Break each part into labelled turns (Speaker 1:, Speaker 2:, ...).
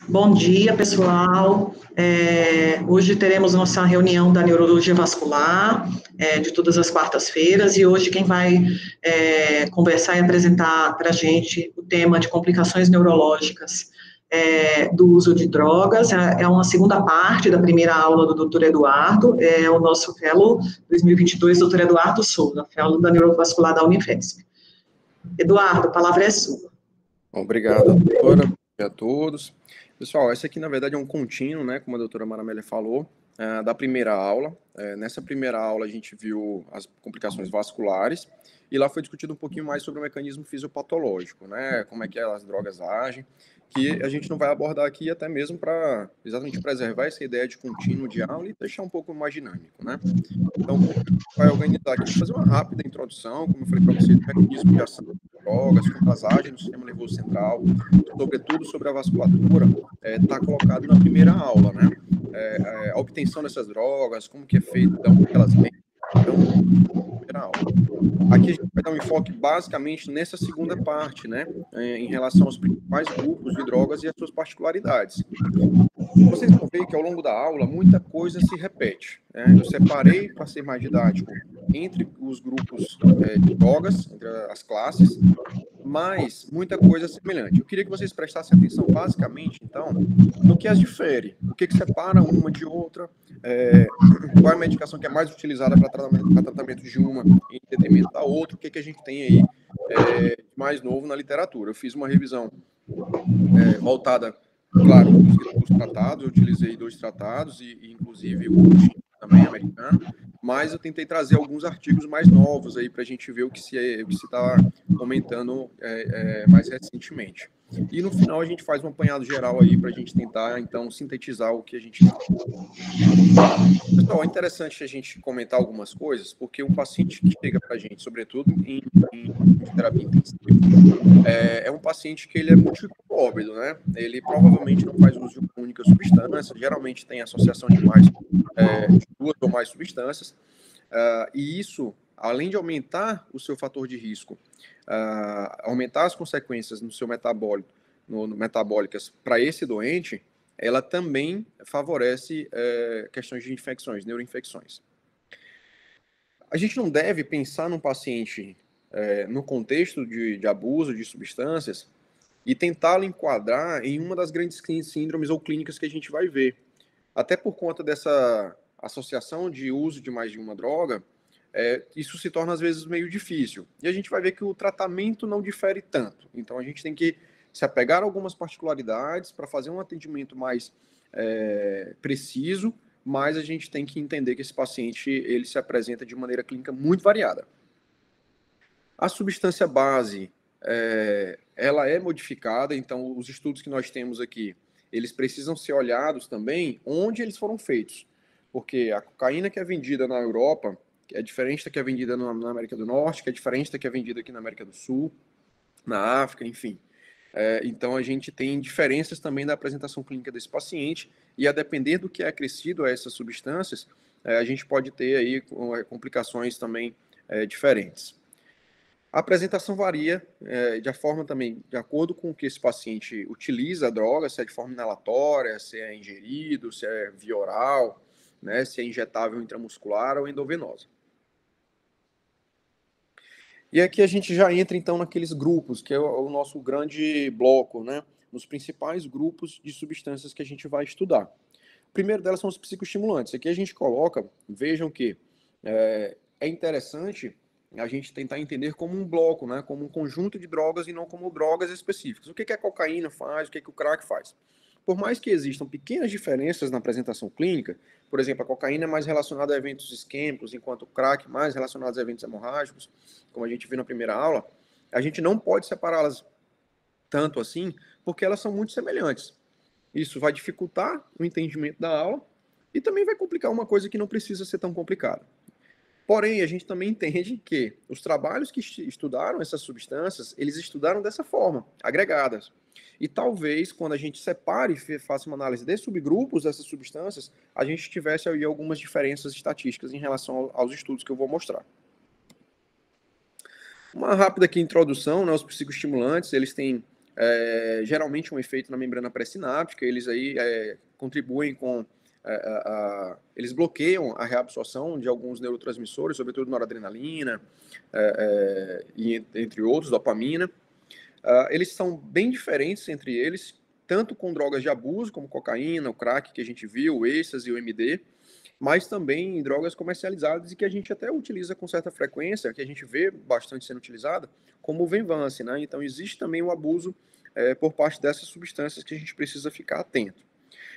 Speaker 1: Bom dia, pessoal. Hoje teremos nossa reunião da Neurologia Vascular, de todas as quartas-feiras, e hoje quem vai conversar e apresentar para a gente o tema de complicações neurológicas do uso de drogas é uma segunda parte da primeira aula do Dr. Eduardo, é o nosso fellow 2022, Dr. Eduardo Souza, fellow da Neurovascular da Unifesp. Eduardo, a palavra é sua.
Speaker 2: Obrigado, doutora, e a todos. Pessoal, esse aqui, na verdade, é um contínuo, né, como a doutora Maramélia falou, da primeira aula. Nessa primeira aula, a gente viu as complicações vasculares, e lá foi discutido um pouquinho mais sobre o mecanismo fisiopatológico, né, como é que as drogas agem, que a gente não vai abordar aqui até mesmo para exatamente preservar essa ideia de contínuo de aula e deixar um pouco mais dinâmico, né. Então, como a gente vai organizar aqui? Vou fazer uma rápida introdução, como eu falei para vocês, do mecanismo de ação das drogas, como elas agem no sistema nervoso central, sobretudo sobre a vasculatura, está colocado na primeira aula, né? A obtenção dessas drogas, como que é feito, de onde elas vêm, então, na primeira aula. Aqui a gente vai dar um enfoque basicamente nessa segunda parte, né? Em relação aos principais grupos de drogas e as suas particularidades. Vocês vão ver que ao longo da aula muita coisa se repete, né? Eu separei, para ser mais didático, entre os grupos de drogas, entre as classes, mas muita coisa semelhante. Eu queria que vocês prestassem atenção, basicamente, então, no que as difere, o que separa uma de outra, qual é a medicação que é mais utilizada para tratamento de uma em detrimento da outra, o que a gente tem aí mais novo na literatura. Eu fiz uma revisão voltada, claro, os tratados, eu utilizei 2 tratados, e inclusive o também americano, mas eu tentei trazer alguns artigos mais novos aí para a gente ver o que se está comentando mais recentemente. E no final a gente faz um apanhado geral aí para a gente tentar, então, sintetizar o que a gente tem. Pessoal, é interessante a gente comentar algumas coisas, porque um paciente que chega para a gente, sobretudo em terapia intensiva, é um paciente que ele é multicomórbido, né? Ele provavelmente não faz uso de uma única substância, geralmente tem associação de 2 ou mais substâncias, e isso, além de aumentar o seu fator de risco, aumentar as consequências no seu metabólico, metabólicas para esse doente, ela também favorece questões de infecções, neuroinfecções. A gente não deve pensar num paciente no contexto de abuso de substâncias e tentá-lo enquadrar em uma das grandes síndromes ou clínicas que a gente vai ver. Até por conta dessa associação de uso de mais de uma droga, isso se torna às vezes meio difícil. E a gente vai ver que o tratamento não difere tanto. Então a gente tem que se apegar a algumas particularidades para fazer um atendimento mais preciso, mas a gente tem que entender que esse paciente ele se apresenta de maneira clínica muito variada. A substância base, ela é modificada, então os estudos que nós temos aqui, eles precisam ser olhados também onde eles foram feitos, porque a cocaína que é vendida na Europa é diferente da que é vendida na América do Norte, que é diferente da que é vendida aqui na América do Sul, na África, enfim. Então a gente tem diferenças também da apresentação clínica desse paciente, e a depender do que é acrescido a essas substâncias, a gente pode ter aí complicações também diferentes. A apresentação varia de forma também, de acordo com o que esse paciente utiliza a droga, se é de forma inalatória, se é ingerido, se é via oral, né, se é injetável intramuscular ou endovenosa. E aqui a gente já entra, então, naqueles grupos, que é o nosso grande bloco, né, nos principais grupos de substâncias que a gente vai estudar. O primeiro delas são os psicoestimulantes. Aqui a gente coloca, vejam que é interessante a gente tentar entender como um bloco, né, como um conjunto de drogas e não como drogas específicas. O que a cocaína faz, o que o crack faz. Por mais que existam pequenas diferenças na apresentação clínica, por exemplo, a cocaína é mais relacionada a eventos isquêmicos, enquanto o crack mais relacionado a eventos hemorrágicos, como a gente viu na primeira aula, a gente não pode separá-las tanto assim, porque elas são muito semelhantes. Isso vai dificultar o entendimento da aula e também vai complicar uma coisa que não precisa ser tão complicada. Porém, a gente também entende que os trabalhos que estudaram essas substâncias, eles estudaram dessa forma, agregadas. E talvez, quando a gente separe e faça uma análise de subgrupos dessas substâncias, a gente tivesse aí algumas diferenças estatísticas em relação aos estudos que eu vou mostrar. Uma rápida aqui introdução, né, os psicoestimulantes, eles têm geralmente um efeito na membrana pré-sináptica, eles aí contribuem com... eles bloqueiam a reabsorção de alguns neurotransmissores, sobretudo noradrenalina, e entre outros, dopamina. Eles são bem diferentes entre eles, tanto com drogas de abuso, como cocaína, o crack que a gente viu, o êxtase e o MD, mas também em drogas comercializadas e que a gente até utiliza com certa frequência, que a gente vê bastante sendo utilizada, como o Venvance, né? Então existe também o abuso por parte dessas substâncias que a gente precisa ficar atento.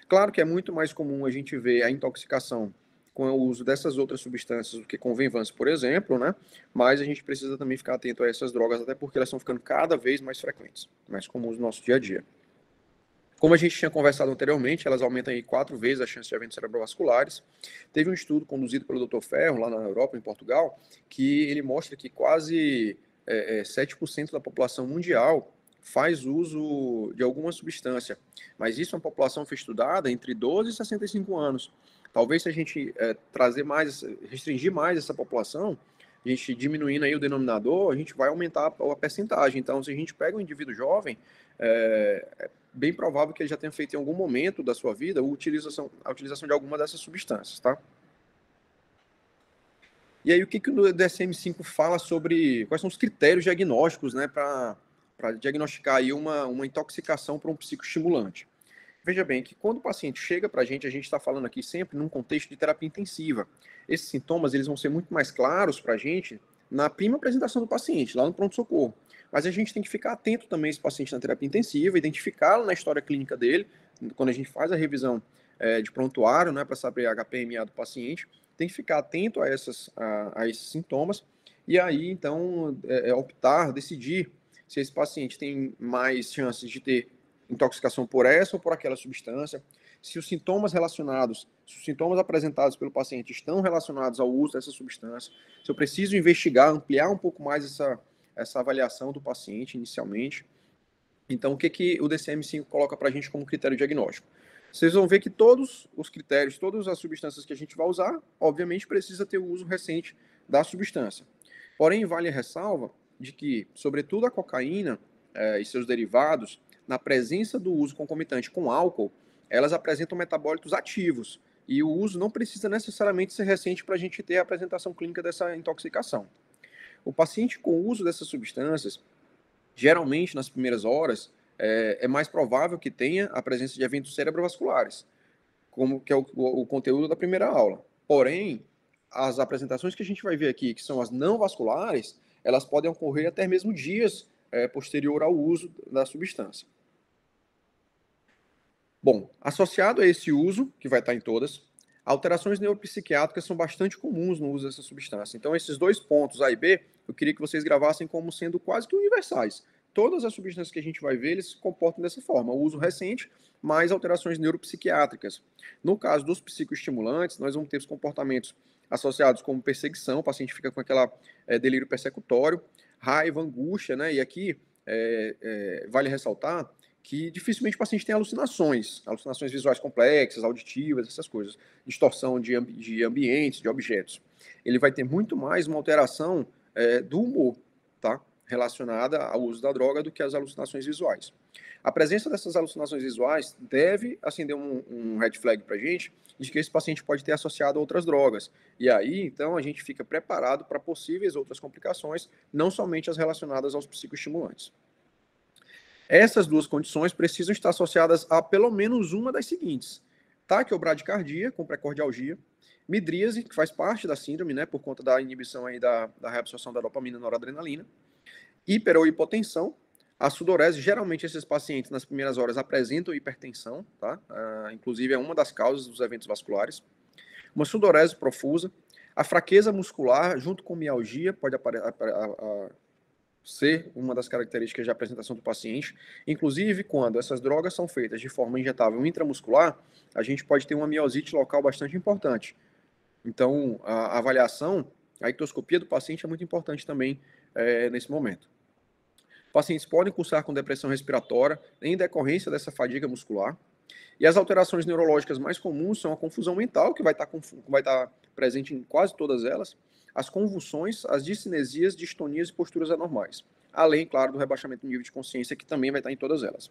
Speaker 2: Claro que é muito mais comum a gente ver a intoxicação com o uso dessas outras substâncias do que com o Venvance, por exemplo, né? Mas a gente precisa também ficar atento a essas drogas, até porque elas estão ficando cada vez mais frequentes, mais comuns no nosso dia a dia. Como a gente tinha conversado anteriormente, elas aumentam aí 4 vezes a chance de eventos cerebrovasculares. Teve um estudo conduzido pelo Dr. Ferro, lá na Europa, em Portugal, que ele mostra que quase 7% da população mundial faz uso de alguma substância. Mas isso é uma população que foi estudada entre 12 e 65 anos. Talvez se a gente restringir mais essa população, a gente diminuindo aí o denominador, a gente vai aumentar a percentagem. Então, se a gente pega um indivíduo jovem, é bem provável que ele já tenha feito em algum momento da sua vida a utilização de alguma dessas substâncias, tá? E aí, o que o DSM-5 fala sobre quais são os critérios diagnósticos, né, para diagnosticar aí uma intoxicação por um psicoestimulante? Veja bem que quando o paciente chega para a gente está falando aqui sempre num contexto de terapia intensiva. Esses sintomas eles vão ser muito mais claros para a gente na prima apresentação do paciente, lá no pronto-socorro. Mas a gente tem que ficar atento também a esse paciente na terapia intensiva, identificá-lo na história clínica dele, quando a gente faz a revisão de prontuário, né, para saber a HPMA do paciente, tem que ficar atento a esses sintomas, e aí, então, optar, decidir se esse paciente tem mais chances de ter intoxicação por essa ou por aquela substância, se os sintomas apresentados pelo paciente estão relacionados ao uso dessa substância, se eu preciso investigar, ampliar um pouco mais essa avaliação do paciente inicialmente. Então, o que o DSM-5 coloca para a gente como critério diagnóstico? Vocês vão ver que todos os critérios, todas as substâncias que a gente vai usar, obviamente precisa ter o uso recente da substância. Porém, vale a ressalva de que, sobretudo a cocaína e seus derivados, na presença do uso concomitante com álcool, elas apresentam metabólitos ativos, e o uso não precisa necessariamente ser recente para a gente ter a apresentação clínica dessa intoxicação. O paciente com o uso dessas substâncias, geralmente nas primeiras horas, é mais provável que tenha a presença de eventos cerebrovasculares, como que é o conteúdo da primeira aula. Porém, as apresentações que a gente vai ver aqui, que são as não vasculares, elas podem ocorrer até mesmo dias posterior ao uso da substância. Bom, associado a esse uso, que vai estar em todas, alterações neuropsiquiátricas são bastante comuns no uso dessa substância. Então, esses 2 pontos, A e B, eu queria que vocês gravassem como sendo quase que universais. Todas as substâncias que a gente vai ver, eles se comportam dessa forma. O uso recente, mais alterações neuropsiquiátricas. No caso dos psicoestimulantes, nós vamos ter os comportamentos associados como perseguição, o paciente fica com aquela delírio persecutório, raiva, angústia, né? E aqui vale ressaltar que dificilmente o paciente tem alucinações visuais complexas, auditivas, essas coisas, distorção de ambientes, de objetos. Ele vai ter muito mais uma alteração do humor, tá? Relacionada ao uso da droga do que as alucinações visuais. A presença dessas alucinações visuais deve acender um red flag para a gente de que esse paciente pode ter associado a outras drogas. E aí, então, a gente fica preparado para possíveis outras complicações, não somente as relacionadas aos psicoestimulantes. Essas 2 condições precisam estar associadas a pelo menos uma das seguintes: taquibradicardia, com precordialgia, midríase, que faz parte da síndrome, né, por conta da inibição aí da reabsorção da dopamina e noradrenalina, hiper ou hipotensão, a sudorese. Geralmente esses pacientes nas primeiras horas apresentam hipertensão, tá? Inclusive é uma das causas dos eventos vasculares, uma sudorese profusa, a fraqueza muscular junto com mialgia pode ser uma das características de apresentação do paciente. Inclusive, quando essas drogas são feitas de forma injetável intramuscular, a gente pode ter uma miosite local bastante importante. Então, a avaliação, a ictoscopia do paciente é muito importante também nesse momento. Pacientes podem cursar com depressão respiratória em decorrência dessa fadiga muscular. E as alterações neurológicas mais comuns são a confusão mental, que vai estar presente em quase todas elas, as convulsões, as discinesias, distonias e posturas anormais. além, claro, do rebaixamento do nível de consciência, que também vai estar em todas elas.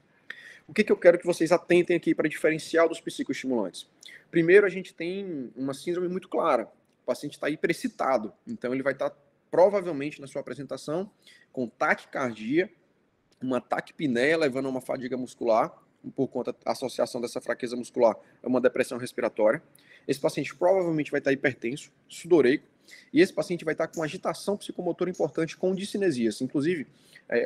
Speaker 2: O que eu quero que vocês atentem aqui para diferencial dos psicoestimulantes? Primeiro, a gente tem uma síndrome muito clara. O paciente está hiperexcitado, então ele vai estar provavelmente na sua apresentação com taquicardia, uma taquipneia levando a uma fadiga muscular, por conta da associação dessa fraqueza muscular a uma depressão respiratória. Esse paciente provavelmente vai estar hipertenso, sudoreico, e esse paciente vai estar com agitação psicomotora importante com discinesias. Inclusive,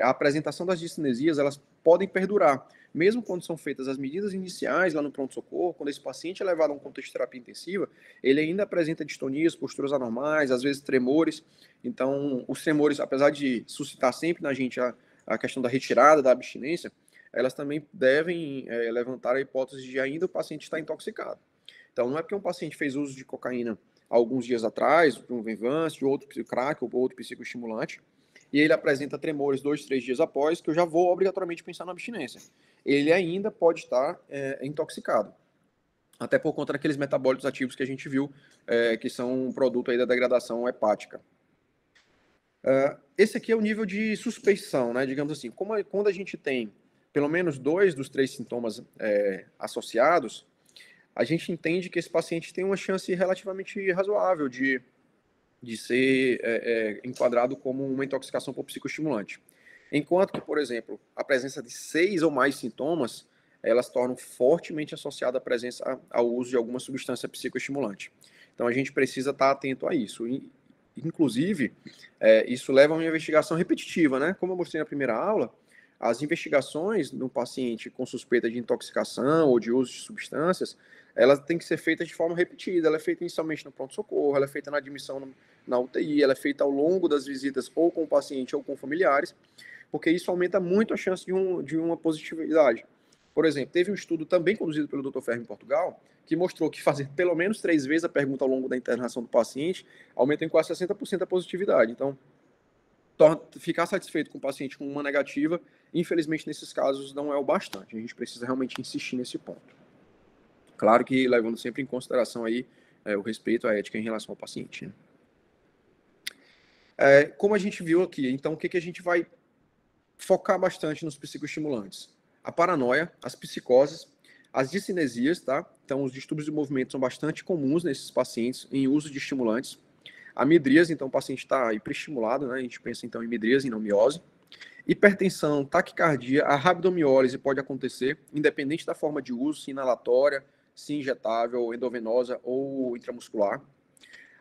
Speaker 2: a apresentação das discinesias, elas podem perdurar, mesmo quando são feitas as medidas iniciais lá no pronto-socorro, quando esse paciente é levado a um contexto de terapia intensiva, ele ainda apresenta distonias, posturas anormais, às vezes tremores. Então, os tremores, apesar de suscitar sempre na gente a questão da retirada da abstinência, elas também devem levantar a hipótese de ainda o paciente estar intoxicado. Então, não é porque um paciente fez uso de cocaína alguns dias atrás, de um Venvance, de outro crack ou outro psicoestimulante, e ele apresenta tremores 2, 3 dias após, que eu já vou obrigatoriamente pensar na abstinência. Ele ainda pode estar intoxicado. Até por conta daqueles metabólitos ativos que a gente viu, que são um produto aí da degradação hepática. Esse aqui é o nível de suspeição, né? Digamos assim, quando a gente tem pelo menos 2 dos 3 sintomas associados, a gente entende que esse paciente tem uma chance relativamente razoável de ser enquadrado como uma intoxicação por psicoestimulante. Enquanto que, por exemplo, a presença de 6 ou mais sintomas, elas tornam fortemente associada a presença ao uso de alguma substância psicoestimulante. Então, a gente precisa estar atento a isso. Inclusive, isso leva a uma investigação repetitiva, né? Como eu mostrei na primeira aula, as investigações no paciente com suspeita de intoxicação ou de uso de substâncias, ela tem que ser feita de forma repetida. Ela é feita inicialmente no pronto-socorro, ela é feita na admissão na UTI, ela é feita ao longo das visitas ou com o paciente ou com familiares, porque isso aumenta muito a chance de uma positividade. Por exemplo, teve um estudo também conduzido pelo Dr. Ferro em Portugal, que mostrou que fazer pelo menos 3 vezes a pergunta ao longo da internação do paciente aumenta em quase 60% a positividade. Então, ficar satisfeito com o paciente com uma negativa, infelizmente, nesses casos, não é o bastante. A gente precisa realmente insistir nesse ponto. Claro que levando sempre em consideração aí o respeito à ética em relação ao paciente. Né? Como a gente viu aqui, então, o que a gente vai focar bastante nos psicoestimulantes? A paranoia, as psicoses, as discinesias, tá? Então, os distúrbios de movimento são bastante comuns nesses pacientes em uso de estimulantes. A midríase, então, o paciente está hiperestimulado, né? A gente pensa, então, em midríase e não miose. Hipertensão, taquicardia, a rabdomiólise pode acontecer, independente da forma de uso, se inalatória, se injetável, endovenosa ou intramuscular.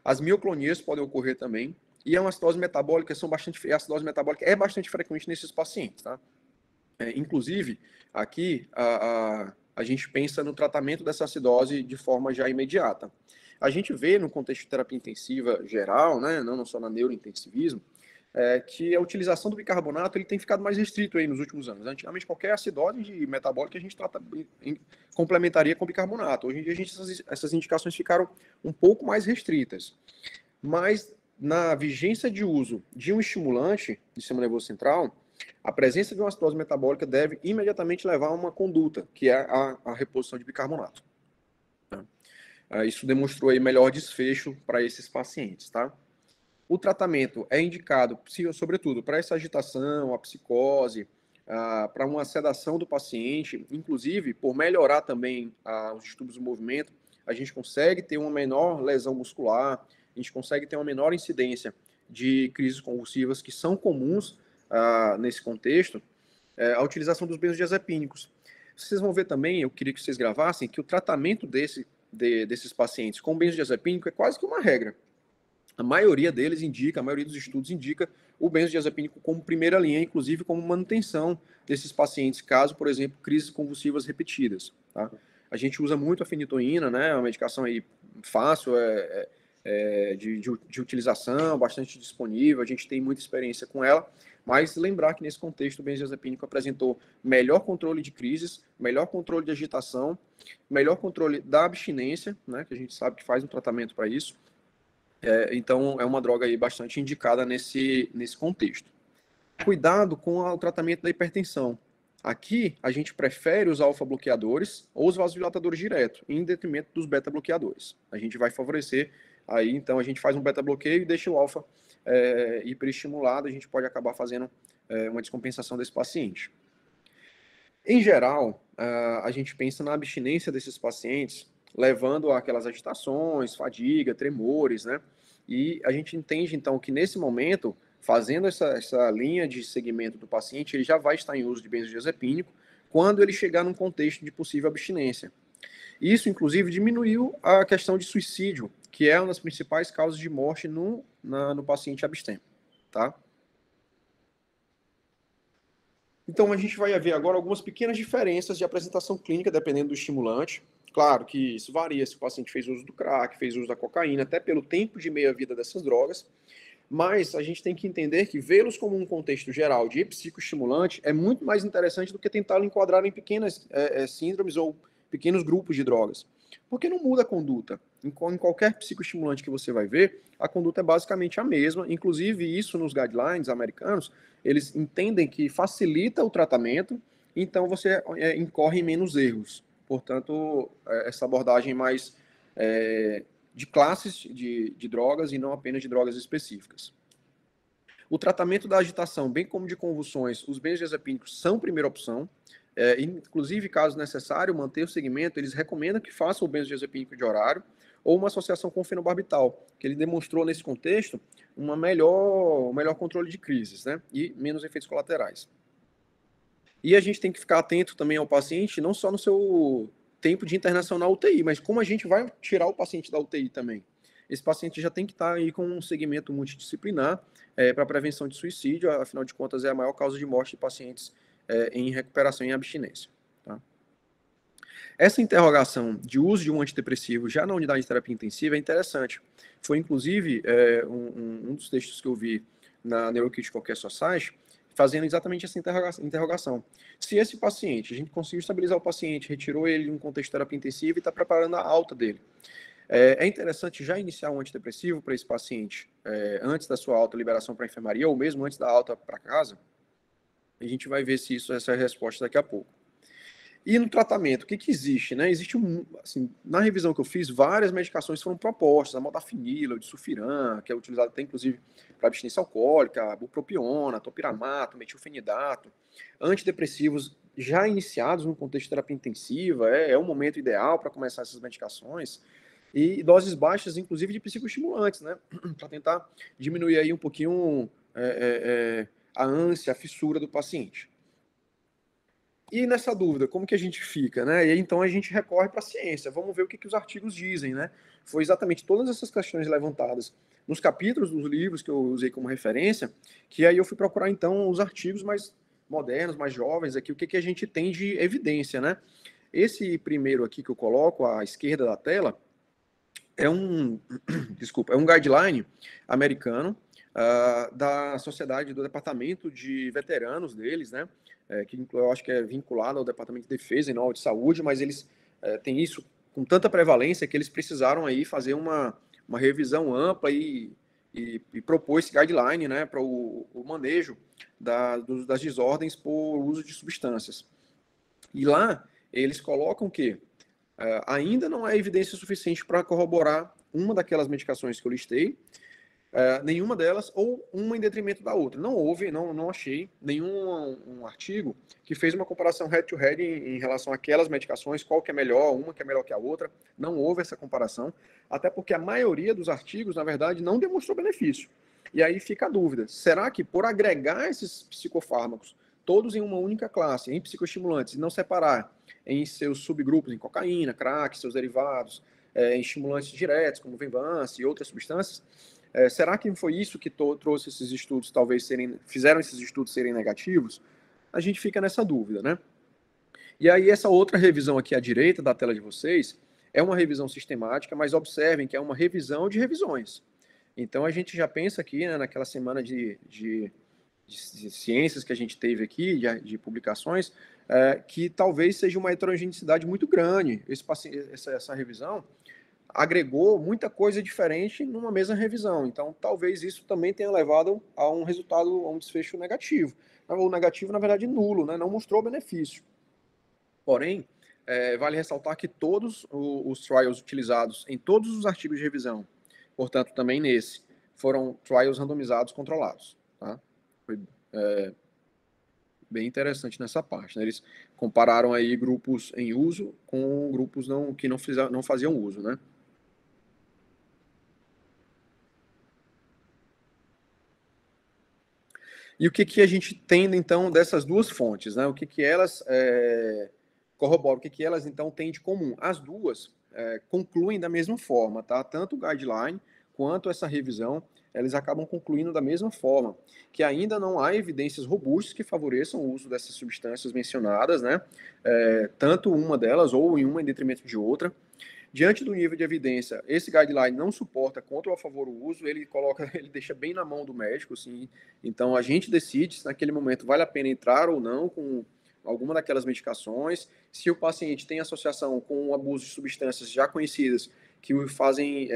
Speaker 2: As mioclonias podem ocorrer também. E a acidose metabólica a acidose metabólica é bastante frequente nesses pacientes, tá? Inclusive, aqui a gente pensa no tratamento dessa acidose de forma já imediata. A gente vê no contexto de terapia intensiva geral, né, não só na neurointensivismo, que a utilização do bicarbonato ele tem ficado mais restrito aí nos últimos anos. Antigamente, qualquer acidose metabólica a gente complementaria com bicarbonato. Hoje em dia, essas indicações ficaram um pouco mais restritas. Mas, na vigência de uso de um estimulante do sistema nervoso central, a presença de uma acidose metabólica deve imediatamente levar a uma conduta, que é a reposição de bicarbonato. Isso demonstrou aí melhor desfecho para esses pacientes, tá? O tratamento é indicado, sobretudo, para essa agitação, a psicose, para uma sedação do paciente, inclusive, por melhorar também os distúrbios do movimento, a gente consegue ter uma menor lesão muscular, a gente consegue ter uma menor incidência de crises convulsivas, que são comuns nesse contexto, a utilização dos benzodiazepínicos. Vocês vão ver também, eu queria que vocês gravassem, que o tratamento desses pacientes com benzodiazepínico é quase que uma regra. A maioria deles a maioria dos estudos indica o benzodiazepínico como primeira linha, inclusive como manutenção desses pacientes, caso, por exemplo, crises convulsivas repetidas. Tá? A gente usa muito a fenitoína, né, uma medicação aí fácil de utilização, bastante disponível, a gente tem muita experiência com ela, mas lembrar que nesse contexto o benzodiazepínico apresentou melhor controle de crises, melhor controle de agitação, melhor controle da abstinência, né, que a gente sabe que faz um tratamento para isso. Então, é uma droga aí bastante indicada nesse contexto. Cuidado com o tratamento da hipertensão. Aqui, a gente prefere os alfa-bloqueadores ou os vasodilatadores direto, em detrimento dos beta-bloqueadores. A gente vai favorecer, aí, então, a gente faz um beta-bloqueio e deixa o alfa hiperestimulado, a gente pode acabar fazendo uma descompensação desse paciente. Em geral, a gente pensa na abstinência desses pacientes, levando àquelas agitações, fadiga, tremores, né? E a gente entende, então, que nesse momento, fazendo essa linha de segmento do paciente, ele já vai estar em uso de benzodiazepínico quando ele chegar num contexto de possível abstinência. Isso, inclusive, diminuiu a questão de suicídio, que é uma das principais causas de morte no paciente abstêmio, tá? Então, a gente vai ver agora algumas pequenas diferenças de apresentação clínica, dependendo do estimulante. Claro que isso varia se o paciente fez uso do crack, fez uso da cocaína, até pelo tempo de meia-vida dessas drogas. Mas a gente tem que entender que vê-los como um contexto geral de psicoestimulante é muito mais interessante do que tentá-lo enquadrar em pequenas síndromes ou pequenos grupos de drogas. Porque não muda a conduta. Em qualquer psicoestimulante que você vai ver, a conduta é basicamente a mesma. Inclusive, isso nos guidelines americanos, eles entendem que facilita o tratamento, então você incorre em menos erros. Portanto, essa abordagem mais de classes de drogas e não apenas de drogas específicas. O tratamento da agitação, bem como de convulsões, os benzodiazepínicos são primeira opção. Inclusive, caso necessário, manter o segmento, eles recomendam que faça o benzodiazepínico de horário ou uma associação com o fenobarbital, que ele demonstrou nesse contexto um melhor controle de crises, né? E menos efeitos colaterais. E a gente tem que ficar atento também ao paciente, não só no seu tempo de internação na UTI, mas como a gente vai tirar o paciente da UTI também. Esse paciente já tem que estar aí com um segmento multidisciplinar para prevenção de suicídio, afinal de contas é a maior causa de morte de pacientes em recuperação e em abstinência. Tá? Essa interrogação de uso de um antidepressivo já na unidade de terapia intensiva é interessante. Foi, inclusive, um dos textos que eu vi na Neurocritical Care Society, fazendo exatamente essa interrogação. Se esse paciente, a gente conseguiu estabilizar o paciente, retirou ele de um contexto de terapia intensiva e está preparando a alta dele, é interessante já iniciar um antidepressivo para esse paciente antes da sua alta liberação para a enfermaria ou mesmo antes da alta para casa? A gente vai ver se essa é a resposta daqui a pouco. E no tratamento, o que existe? Né? Existe, assim, na revisão que eu fiz, várias medicações foram propostas, a modafinila, o disulfiram, que é utilizado até, inclusive, para abstinência alcoólica, a bupropiona, topiramato, metilfenidato, antidepressivos já iniciados no contexto de terapia intensiva, é o momento ideal para começar essas medicações, e doses baixas, inclusive, de psicoestimulantes, né? Para tentar diminuir aí um pouquinho a ânsia, a fissura do paciente. E nessa dúvida, como que a gente fica, né? E então a gente recorre para a ciência. Vamos ver o que os artigos dizem, né? Foi exatamente todas essas questões levantadas nos capítulos dos livros que eu usei como referência, que aí eu fui procurar então os artigos mais modernos, mais jovens aqui, o que a gente tem de evidência, né? Esse primeiro aqui que eu coloco à esquerda da tela é um guideline americano da sociedade, do departamento de veteranos deles, né? Que eu acho que é vinculado ao Departamento de Defesa e não ao de Saúde, mas eles têm isso com tanta prevalência que eles precisaram aí fazer uma revisão ampla e propor esse guideline, né, para o manejo das desordens por uso de substâncias. E lá eles colocam que ainda não há evidência suficiente para corroborar uma daquelas medicações que eu listei, nenhuma delas, ou uma em detrimento da outra. Não achei nenhum artigo que fez uma comparação head-to-head em relação àquelas medicações, qual que é melhor, uma que é melhor que a outra. Não houve essa comparação, até porque a maioria dos artigos, na verdade, não demonstrou benefício. E aí fica a dúvida, será que por agregar esses psicofármacos, todos em uma única classe, em psicoestimulantes, e não separar em seus subgrupos, em cocaína, crack, seus derivados, em estimulantes diretos, como Venvance e outras substâncias, será que foi isso que trouxe esses estudos, fizeram esses estudos serem negativos? A gente fica nessa dúvida, né? E aí essa outra revisão aqui à direita da tela de vocês é uma revisão sistemática, mas observem que é uma revisão de revisões. Então a gente já pensa aqui, né, naquela semana de ciências que a gente teve aqui, de publicações, que talvez seja uma heterogeneidade muito grande. Essa revisão agregou muita coisa diferente numa mesma revisão. Então, talvez isso também tenha levado a um resultado, a um desfecho negativo. O negativo, na verdade, nulo, né? Não mostrou benefício. Porém, vale ressaltar que todos os trials utilizados em todos os artigos de revisão, portanto, também nesse, foram trials randomizados controlados. Tá? bem interessante nessa parte, né? Eles compararam aí grupos em uso com grupos que não faziam uso, né? E o que a gente tem, então, dessas duas fontes, né? O que elas corroboram, o que elas, então, têm de comum? As duas concluem da mesma forma, tá? Tanto o guideline quanto essa revisão, eles acabam concluindo da mesma forma, que ainda não há evidências robustas que favoreçam o uso dessas substâncias mencionadas, né? Tanto uma delas ou em uma em detrimento de outra. Diante do nível de evidência, esse guideline não suporta contra ou a favor o uso, ele deixa bem na mão do médico, assim. Então a gente decide se naquele momento vale a pena entrar ou não com alguma daquelas medicações, se o paciente tem associação com o abuso de substâncias já conhecidas que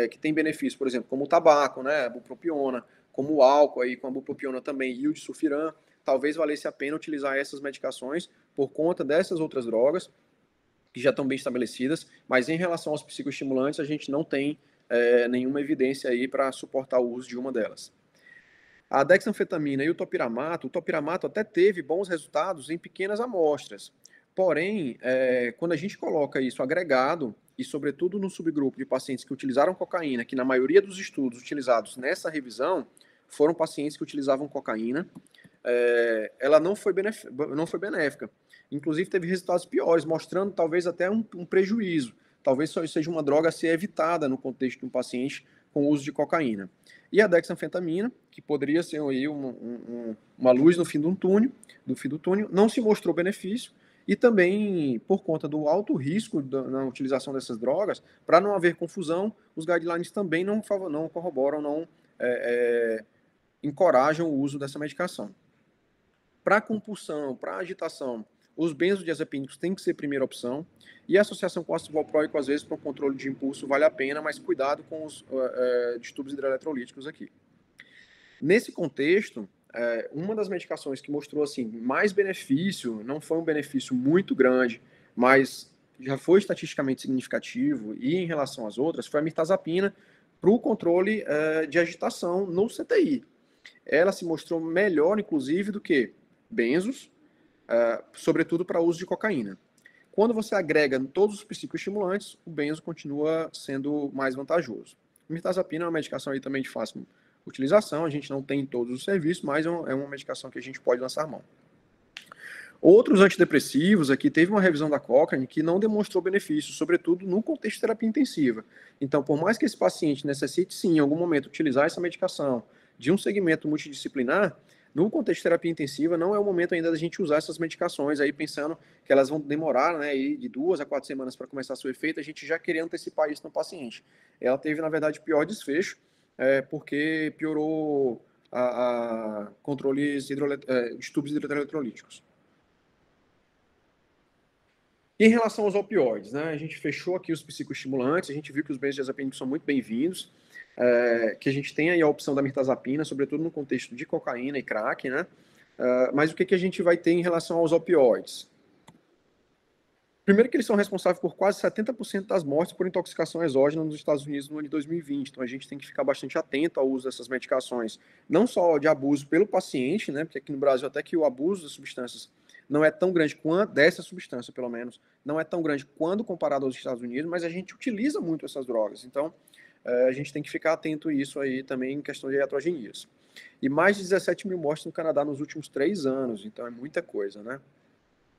Speaker 2: que tem benefício, por exemplo, como o tabaco, né, a bupropiona, como o álcool aí com a bupropiona também e o disulfiram, talvez valesse a pena utilizar essas medicações por conta dessas outras drogas que já estão bem estabelecidas, mas em relação aos psicoestimulantes, a gente não tem nenhuma evidência aí para suportar o uso de uma delas. A dexanfetamina e o topiramato até teve bons resultados em pequenas amostras. Porém, quando a gente coloca isso agregado, e sobretudo no subgrupo de pacientes que utilizaram cocaína, que na maioria dos estudos utilizados nessa revisão foram pacientes que utilizavam cocaína, ela não foi benéfica. Inclusive, teve resultados piores, mostrando talvez até um prejuízo. Talvez só seja uma droga a ser evitada no contexto de um paciente com uso de cocaína. E a dexanfetamina, que poderia ser aí uma luz no fim do túnel, não se mostrou benefício. E também, por conta do alto risco na utilização dessas drogas, para não haver confusão, os guidelines também não corroboram, não encorajam o uso dessa medicação. Para compulsão, para agitação, os benzodiazepínicos têm que ser primeira opção, e a associação com ácido valproico, às vezes, para o controle de impulso, vale a pena, mas cuidado com os distúrbios hidroeletrolíticos aqui. Nesse contexto, uma das medicações que mostrou assim, mais benefício, não foi um benefício muito grande, mas já foi estatisticamente significativo, e em relação às outras, foi a mirtazapina para o controle de agitação no CTI. Ela se mostrou melhor, inclusive, do que benzos, sobretudo para uso de cocaína. Quando você agrega todos os psicoestimulantes, o benzo continua sendo mais vantajoso. Mirtazapina é uma medicação aí também de fácil utilização, a gente não tem em todos os serviços, mas é uma medicação que a gente pode lançar mão. Outros antidepressivos, aqui teve uma revisão da Cochrane que não demonstrou benefícios, sobretudo no contexto de terapia intensiva. Então, por mais que esse paciente necessite, sim, em algum momento, utilizar essa medicação de um segmento multidisciplinar, no contexto de terapia intensiva, não é o momento ainda da gente usar essas medicações, aí pensando que elas vão demorar, né, de 2 a 4 semanas para começar seu efeito, a gente já queria antecipar isso no paciente. Ela teve, na verdade, pior desfecho, porque piorou a controles distúrbios hidroeletrolíticos. E em relação aos opioides, né, a gente fechou aqui os psicoestimulantes, a gente viu que os benzodiazepínicos são muito bem-vindos, que a gente tem aí a opção da mirtazapina, sobretudo no contexto de cocaína e crack, né? Mas o que a gente vai ter em relação aos opioides? Primeiro que eles são responsáveis por quase 70% das mortes por intoxicação exógena nos Estados Unidos no ano de 2020. Então a gente tem que ficar bastante atento ao uso dessas medicações, não só de abuso pelo paciente, né? Porque aqui no Brasil até que o abuso das substâncias não é tão grande quanto, dessa substância pelo menos, não é tão grande quando comparado aos Estados Unidos, mas a gente utiliza muito essas drogas. Então a gente tem que ficar atento a isso aí também em questão de iatrogenias. E mais de 17 mil mortes no Canadá nos últimos 3 anos, então é muita coisa, né?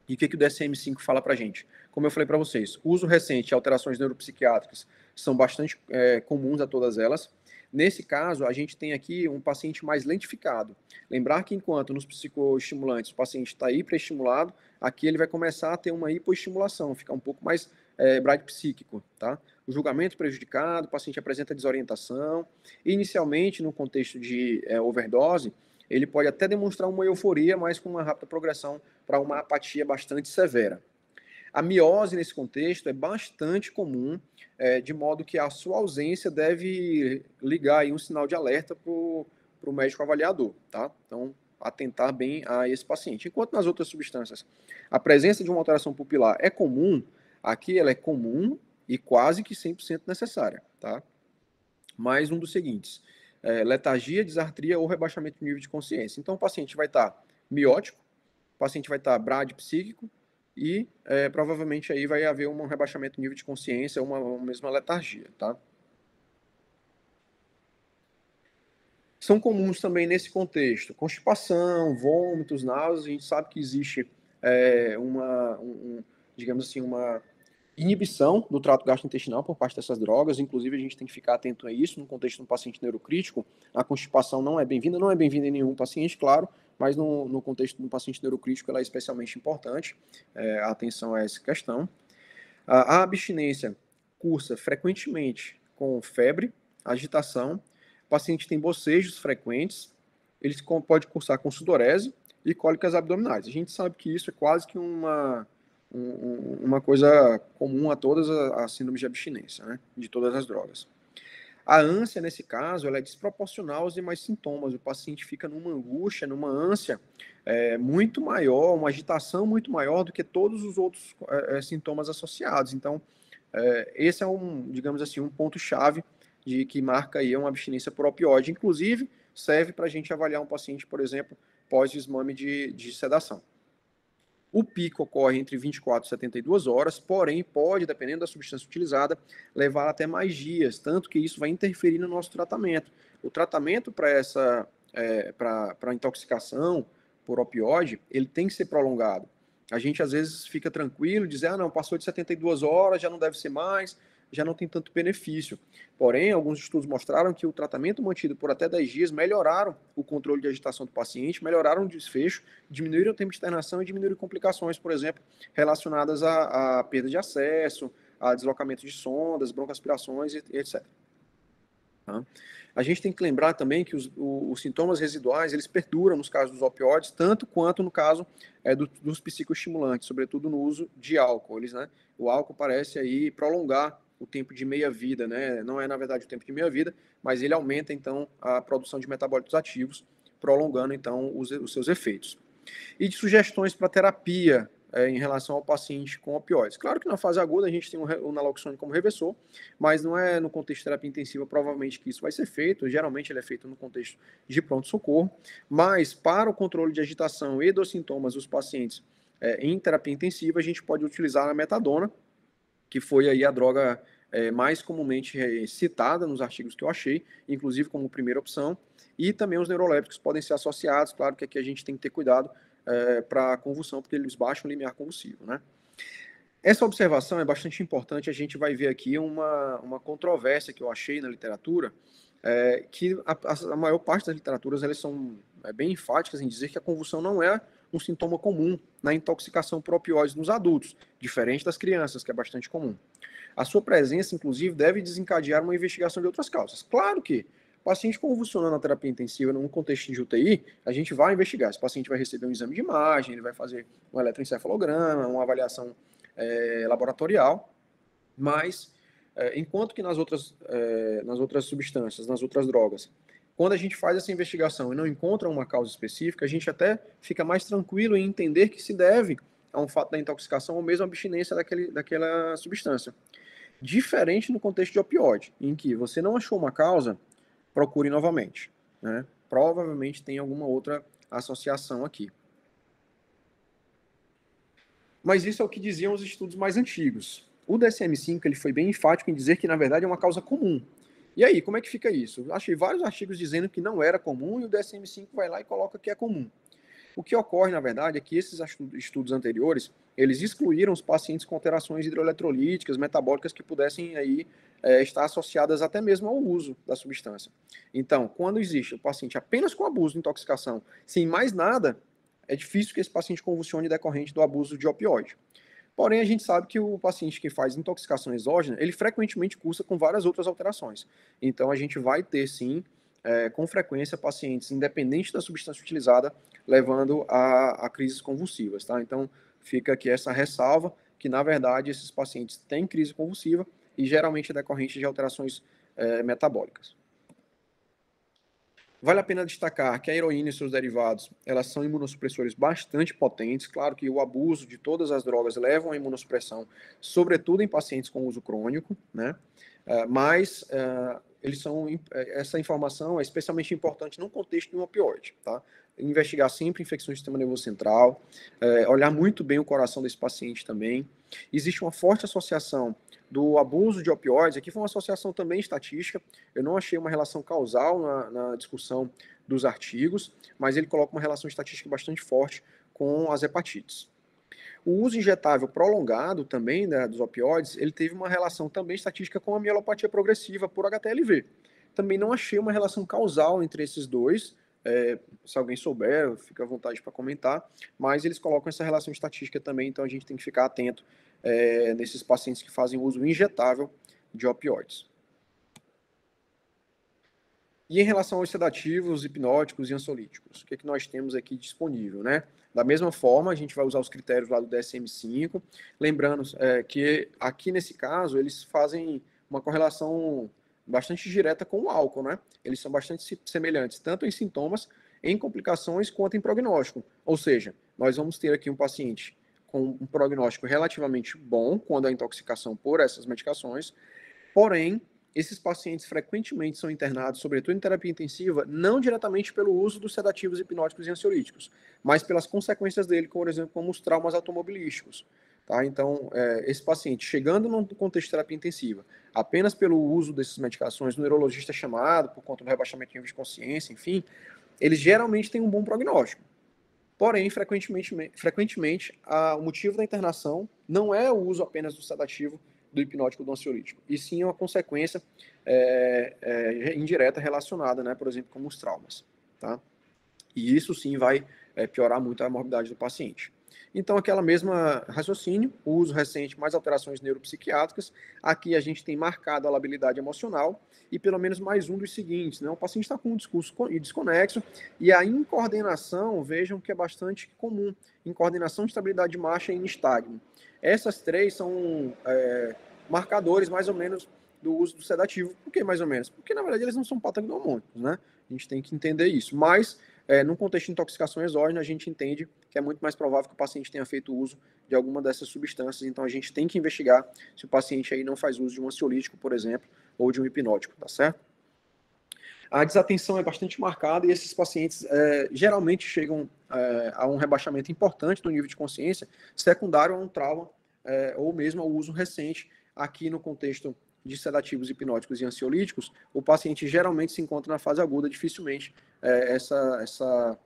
Speaker 2: E o que o DSM-5 fala para a gente? Como eu falei para vocês, uso recente e alterações neuropsiquiátricas são bastante comuns a todas elas. Nesse caso, a gente tem aqui um paciente mais lentificado. Lembrar que enquanto nos psicoestimulantes o paciente está hiperestimulado, aqui ele vai começar a ter uma hipoestimulação, ficar um pouco mais psíquico, tá? O julgamento prejudicado, o paciente apresenta desorientação. Inicialmente, no contexto de overdose, ele pode até demonstrar uma euforia, mas com uma rápida progressão para uma apatia bastante severa. A miose, nesse contexto, é bastante comum, de modo que a sua ausência deve ligar aí um sinal de alerta para o médico avaliador, tá? Então, atentar bem a esse paciente. Enquanto nas outras substâncias, a presença de uma alteração pupilar é comum, aqui ela é comum e quase que 100% necessária, tá? Mais um dos seguintes: letargia, disartria ou rebaixamento do nível de consciência. Então, o paciente vai estar miótico, o paciente vai estar bradipsíquico e provavelmente aí vai haver um rebaixamento do nível de consciência, uma mesma letargia, tá? São comuns também nesse contexto constipação, vômitos, náuseas. A gente sabe que existe digamos assim, uma inibição do trato gastrointestinal por parte dessas drogas. Inclusive, a gente tem que ficar atento a isso no contexto de um paciente neurocrítico. A constipação não é bem-vinda em nenhum paciente, claro, mas no contexto de um paciente neurocrítico ela é especialmente importante. A atenção a essa questão. A abstinência cursa frequentemente com febre, agitação. O paciente tem bocejos frequentes, ele pode cursar com sudorese e cólicas abdominais. A gente sabe que isso é quase que uma coisa comum a todas as síndromes de abstinência, né, de todas as drogas. A ânsia, nesse caso, ela é desproporcional aos demais sintomas. O paciente fica numa angústia, numa ânsia muito maior, uma agitação muito maior do que todos os outros sintomas associados. Então, esse é digamos assim, um ponto-chave de que marca aí uma abstinência por opioide. Inclusive, serve para a gente avaliar um paciente, por exemplo, pós-desmame de sedação. O pico ocorre entre 24 e 72 horas, porém pode, dependendo da substância utilizada, levar até mais dias, tanto que isso vai interferir no nosso tratamento. O tratamento para intoxicação por opioide, ele tem que ser prolongado. A gente às vezes fica tranquilo, diz, não, passou de 72 horas, já não deve ser mais, já não tem tanto benefício. Porém, alguns estudos mostraram que o tratamento mantido por até 10 dias melhoraram o controle de agitação do paciente, melhoraram o desfecho, diminuíram o tempo de internação e diminuíram complicações, por exemplo, relacionadas à perda de acesso, a deslocamento de sondas, broncoaspirações, etc. Tá? A gente tem que lembrar também que os sintomas residuais, eles perduram nos casos dos opioides, tanto quanto no caso dos psicoestimulantes, sobretudo no uso de álcool. O álcool parece aí prolongar o tempo de meia-vida, né? Não é, na verdade, o tempo de meia-vida, mas ele aumenta, então, a produção de metabólitos ativos, prolongando, então, os seus efeitos. E de sugestões para terapia em relação ao paciente com opioides. Claro que na fase aguda a gente tem o naloxone como reversor, mas não é no contexto de terapia intensiva provavelmente que isso vai ser feito. Geralmente ele é feito no contexto de pronto-socorro, mas para o controle de agitação e dos sintomas dos pacientes em terapia intensiva, a gente pode utilizar a metadona, que foi aí a droga mais comumente citada nos artigos que eu achei, inclusive como primeira opção, e também os neurolépticos podem ser associados. Claro que aqui a gente tem que ter cuidado para a convulsão, porque eles baixam o limiar convulsivo, né? Essa observação é bastante importante. A gente vai ver aqui uma controvérsia que eu achei na literatura, que a maior parte das literaturas elas são bem enfáticas em dizer que a convulsão não é um sintoma comum na intoxicação por opioides nos adultos, diferente das crianças, que é bastante comum. A sua presença, inclusive, deve desencadear uma investigação de outras causas. Claro que paciente convulsionando na terapia intensiva, num contexto de UTI, a gente vai investigar. Esse paciente vai receber um exame de imagem, ele vai fazer um eletroencefalograma, uma avaliação laboratorial, mas enquanto que nas outras substâncias, nas outras drogas, quando a gente faz essa investigação e não encontra uma causa específica, a gente até fica mais tranquilo em entender que se deve a um fato da intoxicação ou mesmo a abstinência daquela substância. Diferente no contexto de opioide, em que você não achou uma causa, procure novamente, né? Provavelmente tem alguma outra associação aqui. Mas isso é o que diziam os estudos mais antigos. O DSM-5 ele foi bem enfático em dizer que, na verdade, é uma causa comum. E aí, como é que fica isso? Eu achei vários artigos dizendo que não era comum e o DSM-5 vai lá e coloca que é comum. O que ocorre, na verdade, é que esses estudos anteriores, eles excluíram os pacientes com alterações hidroeletrolíticas, metabólicas que pudessem aí estar associadas até mesmo ao uso da substância. Então, quando existe o paciente apenas com abuso de intoxicação, sem mais nada, é difícil que esse paciente convulsione decorrente do abuso de opioide. Porém, a gente sabe que o paciente que faz intoxicação exógena, ele frequentemente cursa com várias outras alterações. Então, a gente vai ter, sim, com frequência, pacientes, independente da substância utilizada, levando a crises convulsivas, tá? Então, fica aqui essa ressalva, que, na verdade, esses pacientes têm crise convulsiva e, geralmente, é decorrente de alterações metabólicas. Vale a pena destacar que a heroína e seus derivados, elas são imunossupressores bastante potentes. Claro que o abuso de todas as drogas levam à imunossupressão, sobretudo em pacientes com uso crônico, né? Mas essa informação é especialmente importante no contexto de um opioide, tá? investigar sempre infecções do sistema nervoso central, olhar muito bem o coração desse paciente também. Existe uma forte associação do abuso de opioides, aqui foi uma associação também estatística, eu não achei uma relação causal na discussão dos artigos, mas ele coloca uma relação estatística bastante forte com as hepatites. O uso injetável prolongado também, né, dos opioides, ele teve uma relação também estatística com a mielopatia progressiva por HTLV. Também não achei uma relação causal entre esses dois, se alguém souber, fica à vontade para comentar, mas eles colocam essa relação estatística também, então a gente tem que ficar atento nesses pacientes que fazem uso injetável de opioides. E em relação aos sedativos, hipnóticos e ansiolíticos, o que, é que nós temos aqui disponível, né? Da mesma forma, a gente vai usar os critérios lá do DSM-5, lembrando que aqui nesse caso eles fazem uma correlação bastante direta com o álcool, né? Eles são bastante semelhantes, tanto em sintomas, em complicações, quanto em prognóstico. Ou seja, nós vamos ter aqui um paciente com um prognóstico relativamente bom quando a intoxicação por essas medicações, porém, esses pacientes frequentemente são internados, sobretudo em terapia intensiva, não diretamente pelo uso dos sedativos hipnóticos e ansiolíticos, mas pelas consequências dele, por exemplo, como os traumas automobilísticos. Tá? Então, esse paciente, chegando num contexto de terapia intensiva, apenas pelo uso dessas medicações, o neurologista é chamado, por conta do rebaixamento de nível de consciência, enfim, eles geralmente têm um bom prognóstico. Porém, frequentemente o motivo da internação não é o uso apenas do sedativo, do hipnótico, do ansiolítico, e sim uma consequência indireta relacionada, né, por exemplo, como os traumas. Tá? E isso sim vai piorar muito a morbidade do paciente. Então, aquela mesma raciocínio, o uso recente mais alterações neuropsiquiátricas, aqui a gente tem marcado a labilidade emocional e pelo menos mais um dos seguintes, né? O paciente está com um discurso desconexo e a incoordenação, vejam que é bastante comum, incoordenação de estabilidade de marcha e nistagmo. Essas três são marcadores mais ou menos do uso do sedativo. Por que mais ou menos? Porque na verdade eles não são patognomônicos, né? A gente tem que entender isso, mas num contexto de intoxicação exógena, a gente entende que é muito mais provável que o paciente tenha feito uso de alguma dessas substâncias, então a gente tem que investigar se o paciente aí não faz uso de um ansiolítico, por exemplo, ou de um hipnótico, tá certo? A desatenção é bastante marcada e esses pacientes geralmente chegam a um rebaixamento importante do nível de consciência, secundário a um trauma ou mesmo ao uso recente. Aqui no contexto de sedativos, hipnóticos e ansiolíticos, o paciente geralmente se encontra na fase aguda, dificilmente essa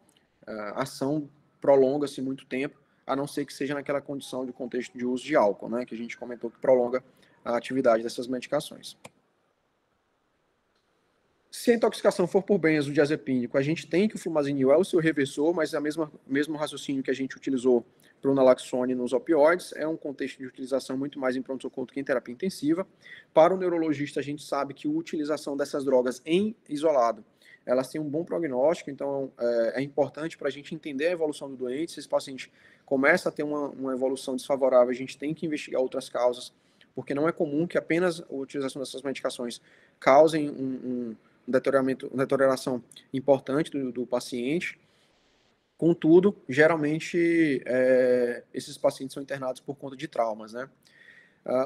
Speaker 2: ação prolonga-se muito tempo, a não ser que seja naquela condição de contexto de uso de álcool, né, que a gente comentou que prolonga a atividade dessas medicações. Se a intoxicação for por benzodiazepínico, a gente tem que o flumazenil é o seu reversor, mas é o mesmo raciocínio que a gente utilizou para o naloxone nos opioides, é um contexto de utilização muito mais em pronto-socorro do que em terapia intensiva. Para o neurologista, a gente sabe que a utilização dessas drogas em isolado, elas têm um bom prognóstico, então é importante para a gente entender a evolução do doente. Se esse paciente começa a ter uma evolução desfavorável, a gente tem que investigar outras causas, porque não é comum que apenas a utilização dessas medicações causem uma deterioração importante do paciente. Contudo, geralmente, esses pacientes são internados por conta de traumas, né?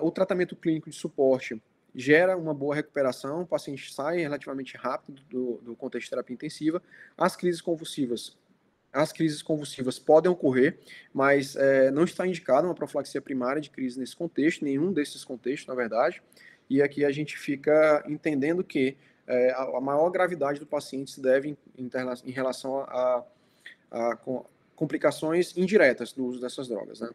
Speaker 2: O tratamento clínico de suporte gera uma boa recuperação, o paciente sai relativamente rápido do contexto de terapia intensiva. As crises convulsivas podem ocorrer, mas não está indicada uma profilaxia primária de crise nesse contexto, nenhum desses contextos, na verdade. E aqui a gente fica entendendo que a maior gravidade do paciente se deve em relação a complicações indiretas do uso dessas drogas, né?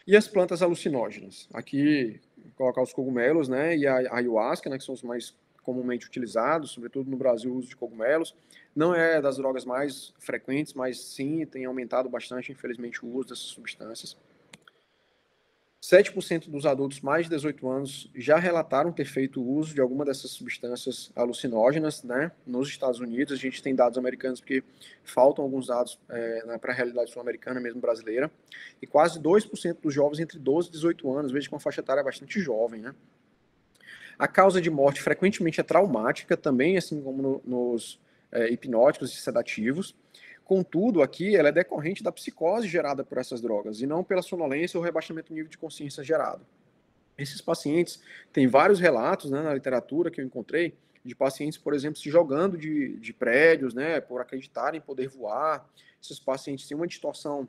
Speaker 2: E as plantas alucinógenas? Aqui, colocar os cogumelos, né, e a ayahuasca, né, que são os mais comumente utilizados, sobretudo no Brasil, o uso de cogumelos. Não é das drogas mais frequentes, mas sim, tem aumentado bastante, infelizmente, o uso dessas substâncias. 7% dos adultos mais de 18 anos já relataram ter feito uso de alguma dessas substâncias alucinógenas, né? Nos Estados Unidos, a gente tem dados americanos porque faltam alguns dados para a realidade sul-americana, mesmo brasileira. E quase 2% dos jovens entre 12 e 18 anos, veja que uma faixa etária bastante jovem, né? A causa de morte frequentemente é traumática, também assim como nos hipnóticos e sedativos. Contudo, aqui ela é decorrente da psicose gerada por essas drogas e não pela sonolência ou rebaixamento do nível de consciência gerado. Esses pacientes têm vários relatos, né, na literatura que eu encontrei de pacientes, por exemplo, se jogando de prédios, né, por acreditarem poder voar. Esses pacientes têm uma distorção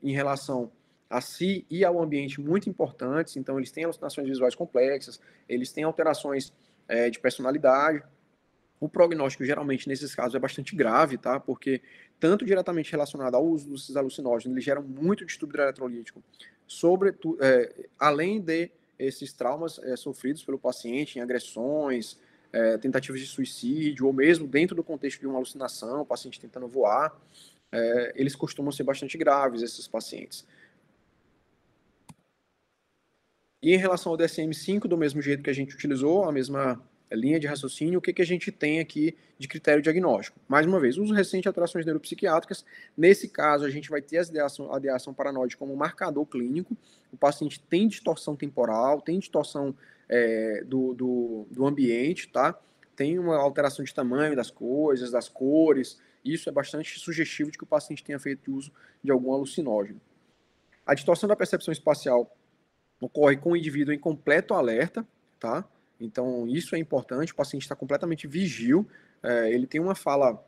Speaker 2: em relação a si e ao ambiente muito importantes, então eles têm alucinações visuais complexas, eles têm alterações de personalidade. O prognóstico, geralmente, nesses casos, é bastante grave, tá? Porque, tanto diretamente relacionado ao uso desses alucinógenos, eles geram muito distúrbio eletrolítico, sobretudo, além de esses traumas sofridos pelo paciente em agressões, tentativas de suicídio, ou mesmo dentro do contexto de uma alucinação, o paciente tentando voar, eles costumam ser bastante graves, esses pacientes. E em relação ao DSM-5, do mesmo jeito que a gente utilizou, a mesma linha de raciocínio, o que a gente tem aqui de critério diagnóstico? Mais uma vez, uso recente de alterações neuropsiquiátricas. Nesse caso, a gente vai ter a ideação paranoide como marcador clínico. O paciente tem distorção temporal, tem distorção do ambiente, tá? Tem uma alteração de tamanho das coisas, das cores. Isso é bastante sugestivo de que o paciente tenha feito uso de algum alucinógeno. A distorção da percepção espacial ocorre com o indivíduo em completo alerta, tá? Então, isso é importante, o paciente está completamente vigil, ele tem uma fala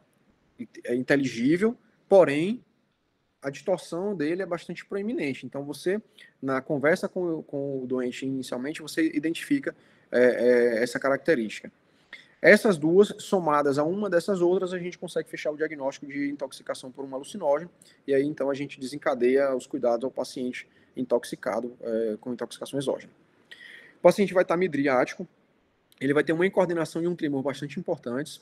Speaker 2: inteligível, porém, a distorção dele é bastante proeminente. Então, você, na conversa com o doente inicialmente, você identifica essa característica. Essas duas, somadas a uma dessas outras, a gente consegue fechar o diagnóstico de intoxicação por um alucinógeno, e aí, então, a gente desencadeia os cuidados ao paciente intoxicado com intoxicação exógena. O paciente vai estar midriático, ele vai ter uma incoordenação e um tremor bastante importantes.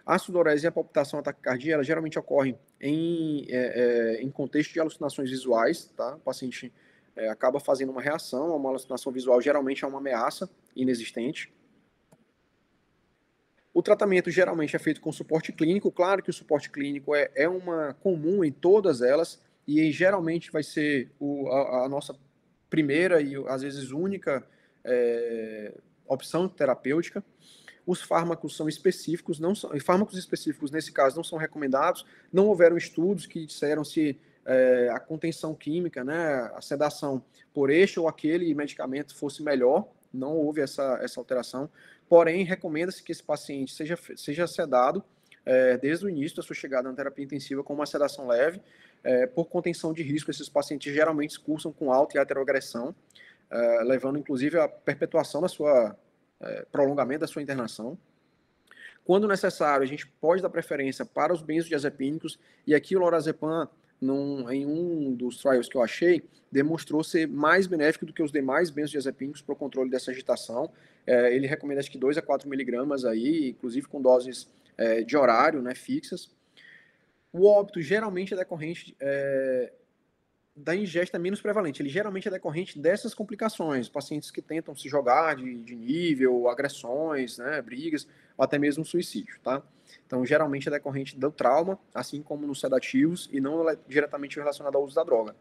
Speaker 2: A sudorese e a palpitação, a taquicardia, elas geralmente ocorrem em contexto de alucinações visuais, tá? O paciente acaba fazendo uma reação a uma alucinação visual, geralmente é uma ameaça inexistente. O tratamento geralmente é feito com suporte clínico. Claro que o suporte clínico é uma comum em todas elas, e geralmente vai ser a nossa primeira e às vezes única opção terapêutica. Os fármacos são específicos, fármacos específicos nesse caso não são recomendados. Não houveram estudos que disseram se a contenção química, né, a sedação por este ou aquele medicamento fosse melhor. Não houve essa alteração. Porém, recomenda-se que esse paciente seja sedado desde o início da sua chegada na terapia intensiva com uma sedação leve. Por contenção de risco, esses pacientes geralmente cursam com alta e heteroagressão, levando inclusive à perpetuação da sua prolongamento da sua internação. Quando necessário, a gente pode dar preferência para os benzodiazepínicos, e aqui o lorazepam, em um dos trials que eu achei, demonstrou ser mais benéfico do que os demais benzodiazepínicos para o controle dessa agitação. Ele recomenda acho que 2 a 4 miligramas aí, inclusive com doses de horário, né, fixas. O óbito geralmente é decorrente da ingesta menos prevalente. Ele geralmente é decorrente dessas complicações, pacientes que tentam se jogar de nível, agressões, né, brigas, ou até mesmo suicídio, tá? Então, geralmente é decorrente do trauma, assim como nos sedativos, e não diretamente relacionado ao uso da droga.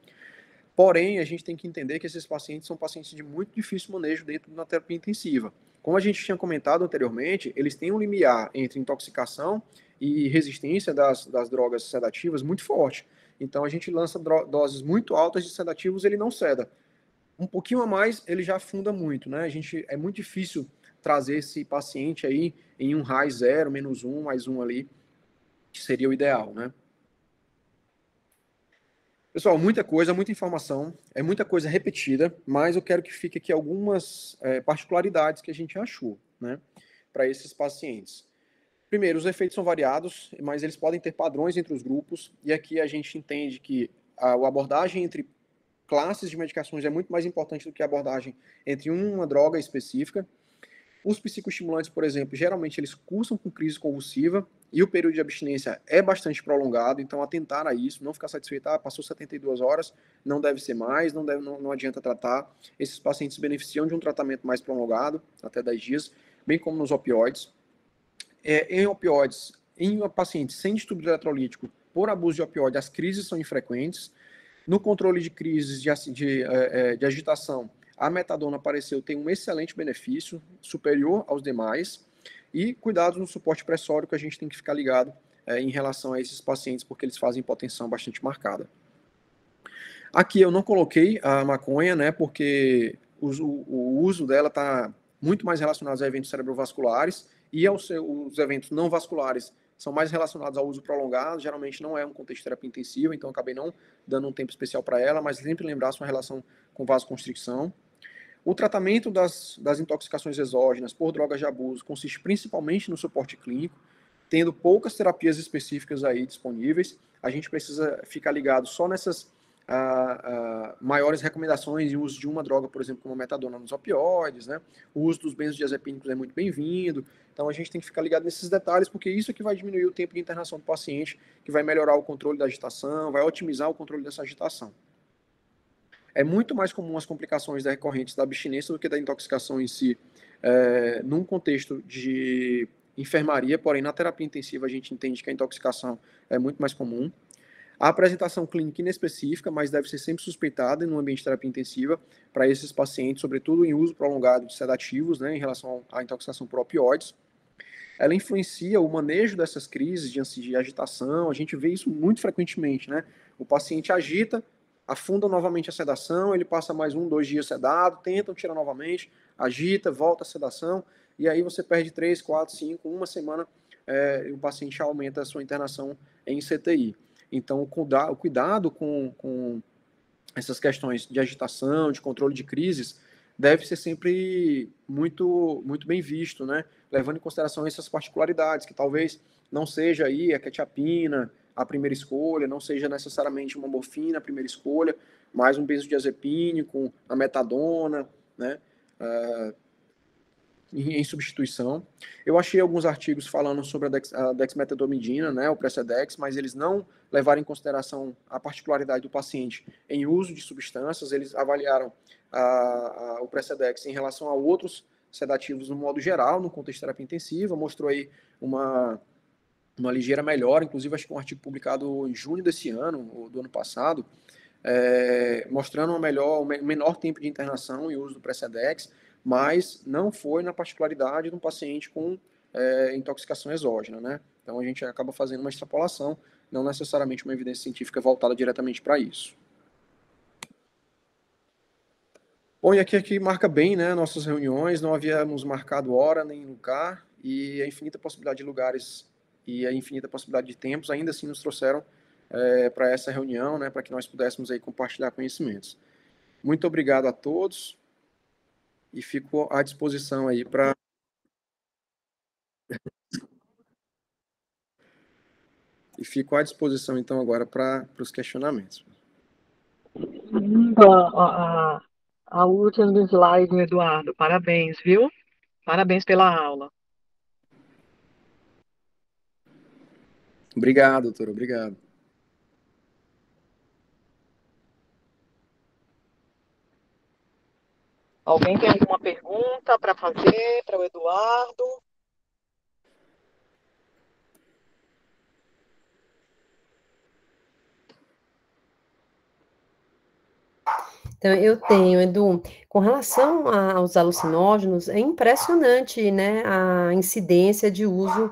Speaker 2: Porém, a gente tem que entender que esses pacientes são pacientes de muito difícil manejo dentro da terapia intensiva. Como a gente tinha comentado anteriormente, eles têm um limiar entre intoxicação e resistência das drogas sedativas muito forte. Então, a gente lança doses muito altas de sedativos, ele não ceda. Um pouquinho a mais, ele já afunda muito, né? É muito difícil trazer esse paciente aí em um RAI 0, -1, +1 ali, que seria o ideal, né? Pessoal, muita coisa, muita informação, é muita coisa repetida, mas eu quero que fique aqui algumas particularidades que a gente achou, né, para esses pacientes. Primeiro, os efeitos são variados, mas eles podem ter padrões entre os grupos, e aqui a gente entende que a abordagem entre classes de medicações é muito mais importante do que a abordagem entre uma droga específica. Os psicoestimulantes, por exemplo, geralmente eles cursam com crise convulsiva e o período de abstinência é bastante prolongado, então atentar a isso, não ficar satisfeito, passou 72 horas, não deve ser mais, não adianta tratar. Esses pacientes beneficiam de um tratamento mais prolongado, até 10 dias, bem como nos opioides. Em opioides, em pacientes sem distúrbio eletrolítico por abuso de opioide, as crises são infrequentes. No controle de crises de agitação, a metadona apareceu ter um excelente benefício, superior aos demais, e cuidados no suporte pressório que a gente tem que ficar ligado em relação a esses pacientes, porque eles fazem hipotensão bastante marcada. Aqui eu não coloquei a maconha, né, porque o uso dela está muito mais relacionados a eventos cerebrovasculares, e os eventos não vasculares são mais relacionados ao uso prolongado, geralmente não é um contexto de terapia intensiva, então acabei não dando um tempo especial para ela, mas sempre lembrar sua relação com vasoconstricção. O tratamento das intoxicações exógenas por drogas de abuso consiste principalmente no suporte clínico, tendo poucas terapias específicas aí disponíveis. A gente precisa ficar ligado só nessas maiores recomendações de uso de uma droga, por exemplo, como a metadona nos opioides, né? O uso dos benzodiazepínicos é muito bem-vindo. Então, a gente tem que ficar ligado nesses detalhes, porque isso é que vai diminuir o tempo de internação do paciente, que vai melhorar o controle da agitação, vai otimizar o controle dessa agitação. É muito mais comum as complicações recorrentes da abstinência do que da intoxicação em si, num contexto de enfermaria, porém, na terapia intensiva, a gente entende que a intoxicação é muito mais comum. A apresentação clínica inespecífica, mas deve ser sempre suspeitada no ambiente de terapia intensiva para esses pacientes, sobretudo em uso prolongado de sedativos, né, em relação à intoxicação por opioides. Ela influencia o manejo dessas crises de agitação, a gente vê isso muito frequentemente, né? O paciente agita, afunda novamente a sedação, ele passa mais 1, 2 dias sedado, tentam tirar novamente, agita, volta a sedação, e aí você perde 3, 4, 5, uma semana, o paciente aumenta a sua internação em CTI. Então, o cuidado com essas questões de agitação, de controle de crises, deve ser sempre muito, muito bem visto, né? Levando em consideração essas particularidades, que talvez não seja aí a quetiapina a primeira escolha, não seja necessariamente uma morfina a primeira escolha, mas um benzodiazepínico, a metadona, né? Em substituição. Eu achei alguns artigos falando sobre a dexmedetomidina, né, o Precedex, mas eles não levaram em consideração a particularidade do paciente em uso de substâncias, eles avaliaram o Precedex em relação a outros sedativos no modo geral, no contexto de terapia intensiva, mostrou aí uma ligeira melhora, inclusive acho que um artigo publicado em junho desse ano, ou do ano passado, mostrando um menor tempo de internação e uso do Precedex, mas não foi na particularidade de um paciente com intoxicação exógena, né? Então a gente acaba fazendo uma extrapolação, não necessariamente uma evidência científica voltada diretamente para isso. Bom, e aqui marca bem, né, nossas reuniões, não havíamos marcado hora nem lugar, e a infinita possibilidade de lugares e a infinita possibilidade de tempos ainda assim nos trouxeram para essa reunião, né, para que nós pudéssemos aí compartilhar conhecimentos. Muito obrigado a todos e fico à disposição aí para... E fico à disposição, então, agora para os questionamentos.
Speaker 1: A última slide, Eduardo. Parabéns, viu? Parabéns pela aula.
Speaker 2: Obrigado, doutor. Obrigado.
Speaker 1: Alguém tem alguma pergunta para fazer para o Eduardo?
Speaker 3: Então, eu tenho, Edu, com relação aos alucinógenos, é impressionante, né, a incidência de uso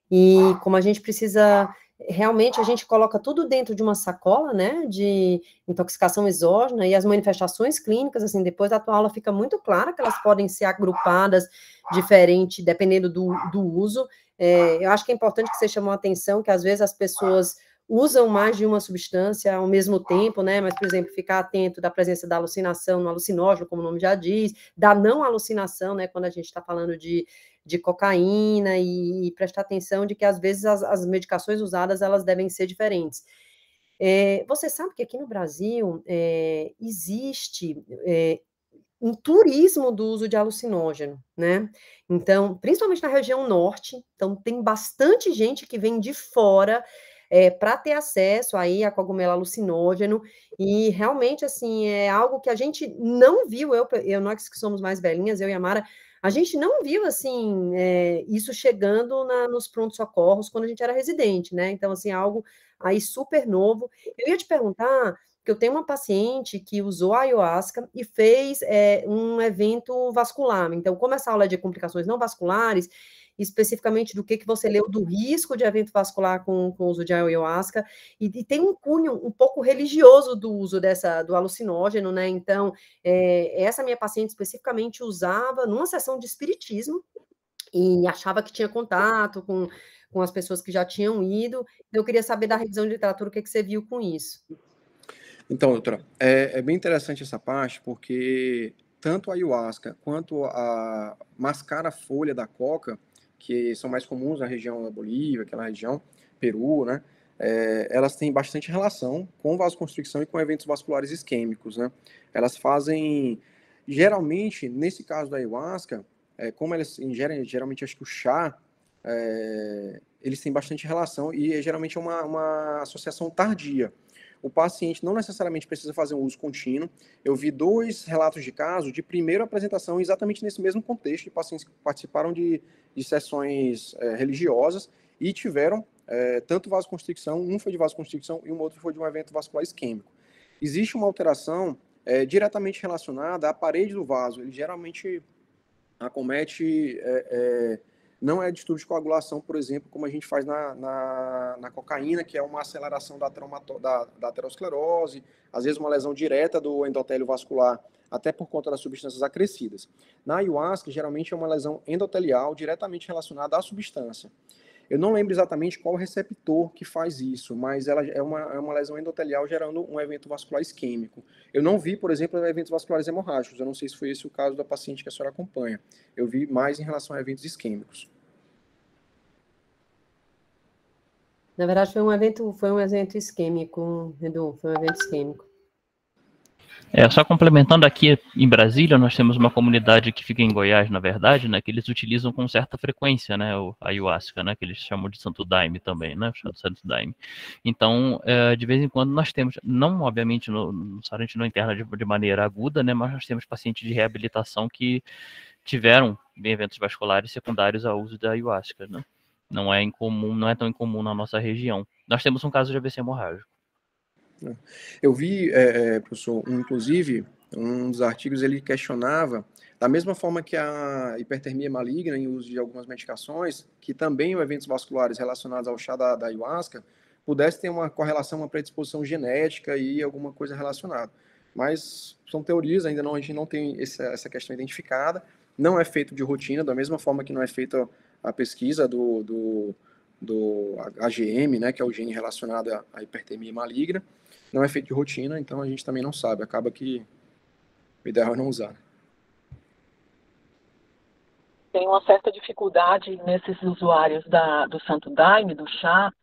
Speaker 3: e como a gente precisa, realmente a gente coloca tudo dentro de uma sacola, né, de intoxicação exógena e as manifestações clínicas, assim, depois da tua aula fica muito clara que elas podem ser agrupadas diferente, dependendo do uso. Eu acho que é importante que você chamou a atenção que às vezes as pessoas usam mais de uma substância ao mesmo tempo, né? Mas, por exemplo, ficar atento da presença da alucinação no alucinógeno, como o nome já diz, da não alucinação, né? Quando a gente está falando de cocaína e prestar atenção de que, às vezes, as medicações usadas, elas devem ser diferentes. Você sabe que aqui no Brasil existe um turismo do uso de alucinógeno, né? Então, principalmente na região norte, então tem bastante gente que vem de fora para ter acesso aí a cogumelo alucinógeno, e realmente, assim, é algo que a gente não viu, nós que somos mais velhinhas, eu e a Mara, a gente não viu, assim, isso chegando nos prontos-socorros quando a gente era residente, né? Então, assim, algo aí super novo. Eu ia te perguntar, que eu tenho uma paciente que usou a ayahuasca e fez um evento vascular. Então, como essa aula é de complicações não vasculares, especificamente do que você leu do risco de evento vascular com o uso de ayahuasca, e tem um cunho um pouco religioso do uso do alucinógeno, né? Então, essa minha paciente especificamente usava numa sessão de espiritismo, e achava que tinha contato com as pessoas que já tinham ido. Eu queria saber da revisão de literatura, o que você viu com isso.
Speaker 2: Então, doutora, é bem interessante essa parte, porque tanto a ayahuasca quanto a mascara-folha da coca, que são mais comuns na região da Bolívia, aquela região, Peru, né? Elas têm bastante relação com vasoconstricção e com eventos vasculares isquêmicos, né? Elas fazem, geralmente, nesse caso da ayahuasca, como elas ingerem, geralmente, acho que o chá, eles têm bastante relação e geralmente é uma associação tardia. O paciente não necessariamente precisa fazer um uso contínuo. Eu vi 2 relatos de caso de primeira apresentação exatamente nesse mesmo contexto, de pacientes que participaram de sessões religiosas e tiveram tanto vasoconstricção, um foi de vasoconstricção e um outro foi de um evento vascular isquêmico. Existe uma alteração diretamente relacionada à parede do vaso. Ele geralmente acomete, não é distúrbio de coagulação, por exemplo, como a gente faz na cocaína, que é uma aceleração da aterosclerose, às vezes uma lesão direta do endotélio vascular, até por conta das substâncias acrescidas. Na ayahuasca, geralmente é uma lesão endotelial diretamente relacionada à substância. Eu não lembro exatamente qual receptor que faz isso, mas ela é uma lesão endotelial gerando um evento vascular isquêmico. Eu não vi, por exemplo, eventos vasculares hemorrágicos. Eu não sei se foi esse o caso da paciente que a senhora acompanha. Eu vi mais em relação a eventos isquêmicos.
Speaker 3: Na verdade, foi um evento isquêmico, Edu, foi um evento isquêmico.
Speaker 4: Só complementando, aqui em Brasília, nós temos uma comunidade que fica em Goiás, na verdade, né, que eles utilizam com certa frequência, né, a ayahuasca, né, que eles chamam de Santo Daime também, né, Santo Daime. Então, de vez em quando nós temos, não obviamente necessariamente não interna de maneira aguda, né, mas nós temos pacientes de reabilitação que tiveram eventos vasculares secundários ao uso da ayahuasca, né. Não é incomum, não é tão incomum na nossa região. Nós temos um caso de AVC hemorrágico.
Speaker 2: Eu vi, professor, inclusive, um dos artigos, ele questionava, da mesma forma que a hipertermia maligna em uso de algumas medicações, que também os eventos vasculares relacionados ao chá da ayahuasca pudesse ter uma correlação, uma predisposição genética e alguma coisa relacionada. Mas são teorias, ainda não, a gente não tem essa questão identificada, não é feito de rotina, da mesma forma que não é feita a pesquisa do AGM, né, que é o gene relacionado à hipertermia maligna, não é feito de rotina, então a gente também não sabe, acaba que o ideal é não usar.
Speaker 1: Tem uma certa dificuldade nesses usuários do Santo Daime, do chá,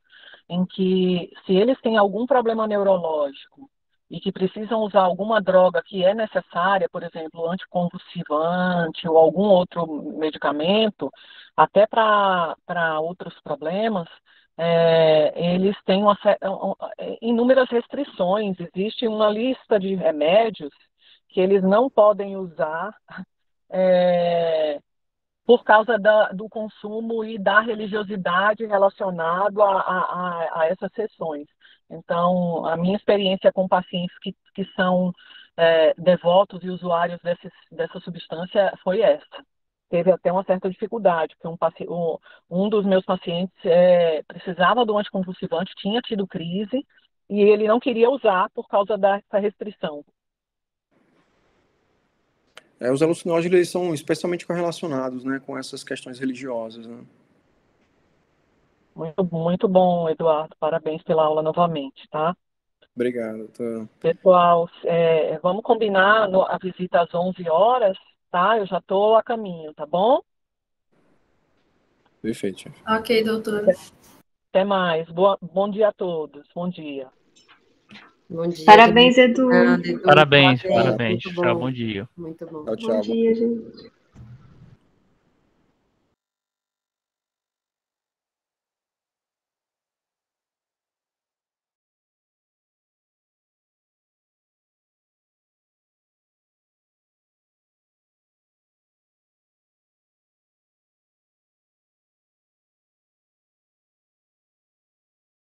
Speaker 1: em que se eles têm algum problema neurológico e que precisam usar alguma droga que é necessária, por exemplo, anticonvulsivante ou algum outro medicamento, até para outros problemas, eles têm inúmeras restrições. Existe uma lista de remédios que eles não podem usar por causa do consumo e da religiosidade relacionado a essas sessões. Então, a minha experiência com pacientes que são devotos e usuários dessa substância foi essa. Teve até uma certa dificuldade, porque um dos meus pacientes precisava do anticonvulsivante, tinha tido crise, e ele não queria usar por causa dessa restrição.
Speaker 2: Os alucinógenos, eles são especialmente correlacionados, né, com essas questões religiosas, né?
Speaker 1: Muito, muito bom, Eduardo. Parabéns pela aula novamente, tá?
Speaker 2: Obrigado.
Speaker 1: Pessoal, vamos combinar a visita às 11 horas, tá? Eu já estou a caminho, tá bom?
Speaker 2: Perfeito.
Speaker 5: Ok, doutora.
Speaker 1: Até mais. Bom dia a todos. Bom dia.
Speaker 3: Bom dia.
Speaker 5: Parabéns, Edu.
Speaker 4: Parabéns.
Speaker 3: Muito bom.
Speaker 4: Tchau, bom dia.
Speaker 3: Muito bom.
Speaker 2: Tchau.
Speaker 5: Bom dia, gente.